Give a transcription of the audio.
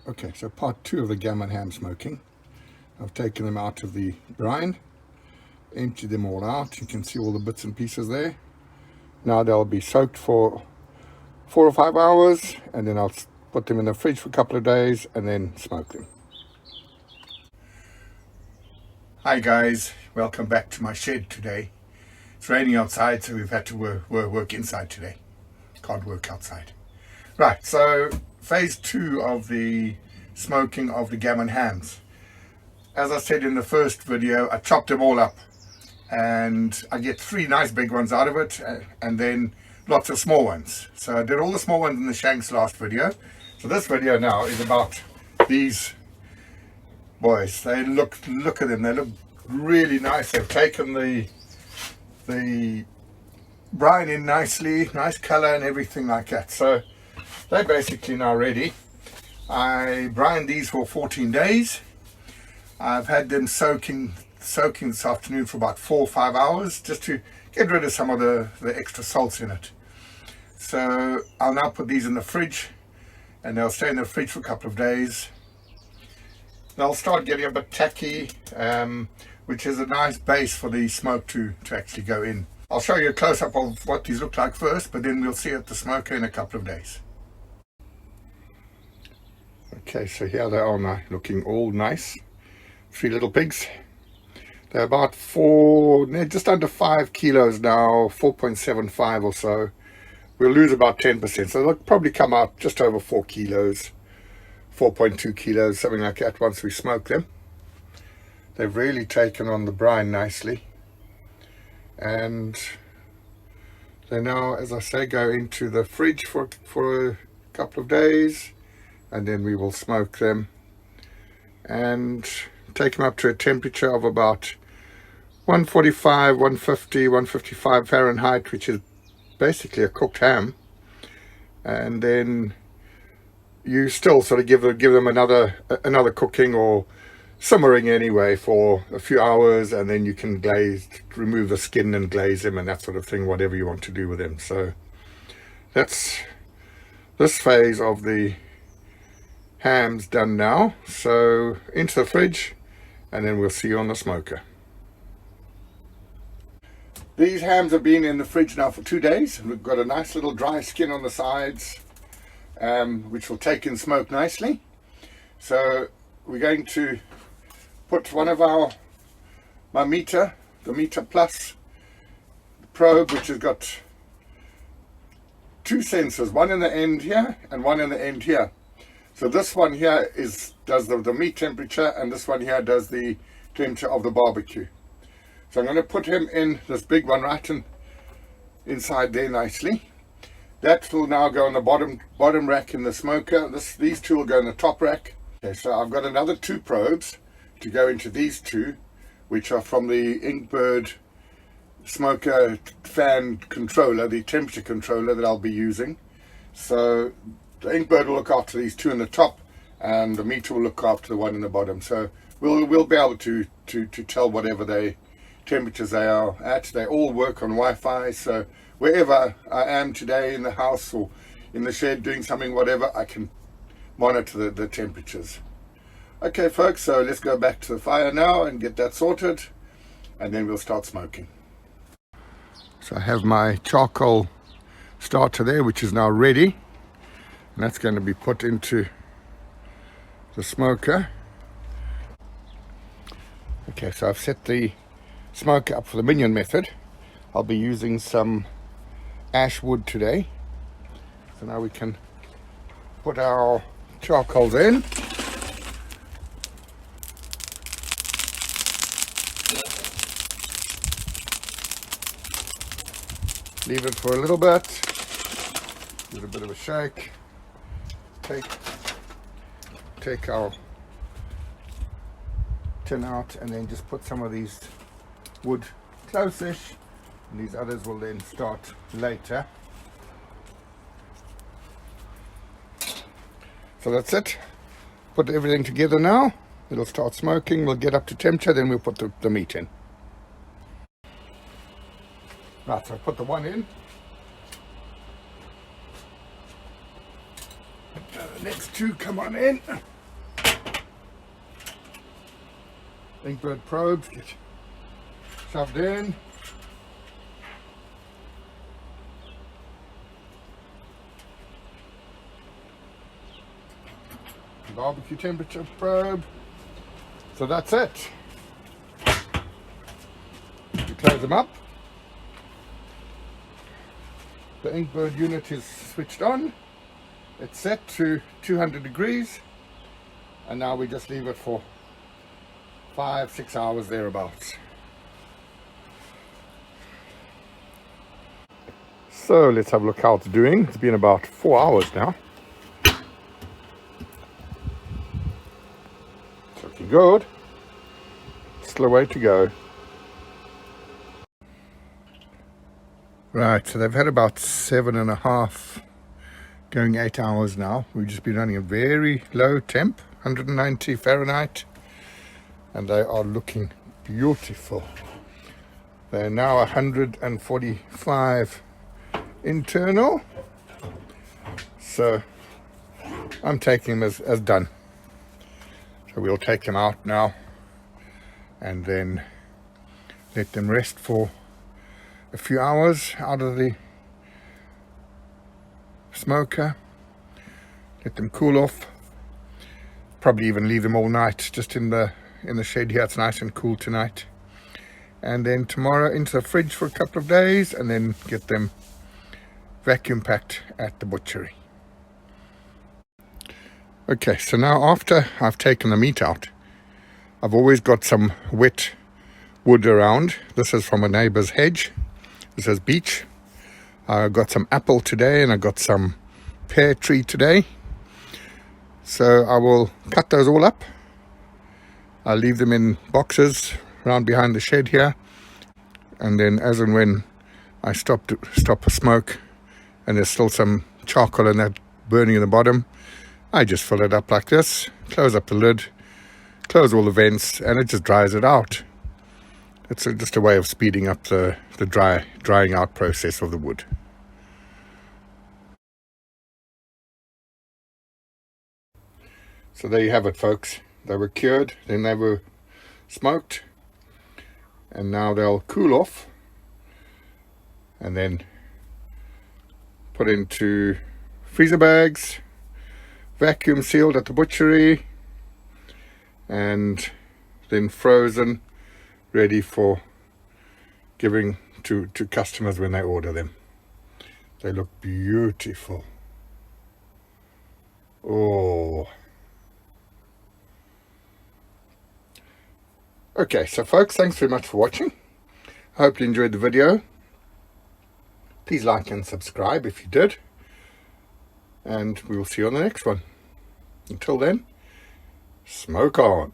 Okay, so part 2 of the gammon ham smoking. I've taken them out of the brine, emptied them all out. You can see all the bits and pieces there. Now they'll be soaked for 4 or 5 hours, and then I'll put them in the fridge for a couple of days and then smoke them. Hi guys, welcome back to my shed today. It's raining outside, so we've had to work inside today. Can't work outside. Right, so phase 2 of the smoking of the gammon hams. As I said in the first video, I chopped them all up and I get 3 nice big ones out of it and then lots of small ones. So I did all the small ones in the Shanks last video. So this video now is about these boys. They look at them, they look really nice. They've taken the brine in nicely, nice color and everything like that. So they're basically now ready. I brined these for 14 days. I've had them soaking this afternoon for about 4 or 5 hours just to get rid of some of the extra salts in it. So I'll now put these in the fridge and they'll stay in the fridge for a couple of days. They'll start getting a bit tacky, which is a nice base for the smoke to actually go in. I'll show you a close-up of what these look like first, but then we'll see it at the smoker in a couple of days. Okay, so here they are now, looking all nice. 3 little pigs. They're about just under 5 kilos now, 4.75 or so. We'll lose about 10%, so they'll probably come out just over 4 kilos, 4.2 kilos, something like that once we smoke them. They've really taken on the brine nicely. And they now, as I say, go into the fridge for a couple of days, and then we will smoke them and take them up to a temperature of about 145, 150, 155 Fahrenheit, which is basically a cooked ham. And then you still sort of give them another cooking or simmering anyway for a few hours, and then you can remove the skin and glaze them and that sort of thing, whatever you want to do with them. So that's this phase of the hams done now. So into the fridge, and then we'll see you on the smoker. These hams have been in the fridge now for 2 days. We've got a nice little dry skin on the sides, which will take in smoke nicely. So we're going to put one of my meter, the Meter Plus probe, which has got 2 sensors, one in the end here and one in the end here. So this one here does the meat temperature, and this one here does the temperature of the barbecue. So I'm going to put him in this big one right inside there nicely. That will now go on the bottom rack in the smoker. These 2 will go in the top rack. Okay, so I've got another 2 probes to go into these 2, which are from the Inkbird smoker fan controller, the temperature controller that I'll be using. So the Inkbird will look after these 2 in the top, and the meter will look after the one in the bottom. So we'll be able to tell whatever temperatures they are at. They all work on Wi-Fi, so wherever I am today in the house or in the shed doing something, whatever, I can monitor the temperatures. Okay folks, so let's go back to the fire now and get that sorted, and then we'll start smoking. So I have my charcoal starter there, which is now ready, and that's going to be put into the smoker. Okay, so I've set the smoker up for the minion method. I'll be using some ash wood today. So now we can put our charcoals in. Leave it for a little bit, give it a bit of a shake, take our tin out, and then just put some of these wood close-ish, and these others will then start later. So that's it. Put everything together now. It'll start smoking. We'll get up to temperature, then we'll put the meat in. Right, so I put the one in. The next 2 come on in. Inkbird probes get shoved in. Barbecue temperature probe. So that's it. You close them up. The Inkbird unit is switched on. It's set to 200 degrees. And now we just leave it for 5-6 hours thereabouts. So let's have a look how it's doing. It's been about 4 hours now. It's looking good. Still a way to go. Right, so they've had about 7.5, going 8 hours now. We've just been running a very low temp, 190 Fahrenheit, and they are looking beautiful. They're now 145 internal, so I'm taking them as done. So we'll take them out now and then let them rest for a few hours out of the smoker, let them cool off, probably even leave them all night just in the shed here. It's nice and cool tonight, and then tomorrow into the fridge for a couple of days and then get them vacuum packed at the butchery. Okay, so now after I've taken the meat out, I've always got some wet wood around. This is from a neighbour's hedge. This is beech. I got some apple today and I got some pear tree today. So I will cut those all up. I'll leave them in boxes around behind the shed here. And then as and when I stop a smoke and there's still some charcoal in that burning in the bottom, I just fill it up like this, close up the lid, close all the vents, and it just dries it out. It's just a way of speeding up the drying out process of the wood. So there you have it, folks. They were cured, then they were smoked, and now they'll cool off and then put into freezer bags, vacuum sealed at the butchery, and then frozen, ready for giving to customers when they order them. They look beautiful. Oh. Okay, so folks, thanks very much for watching. I hope you enjoyed the video. Please like and subscribe if you did. And we will see you on the next one. Until then, smoke on.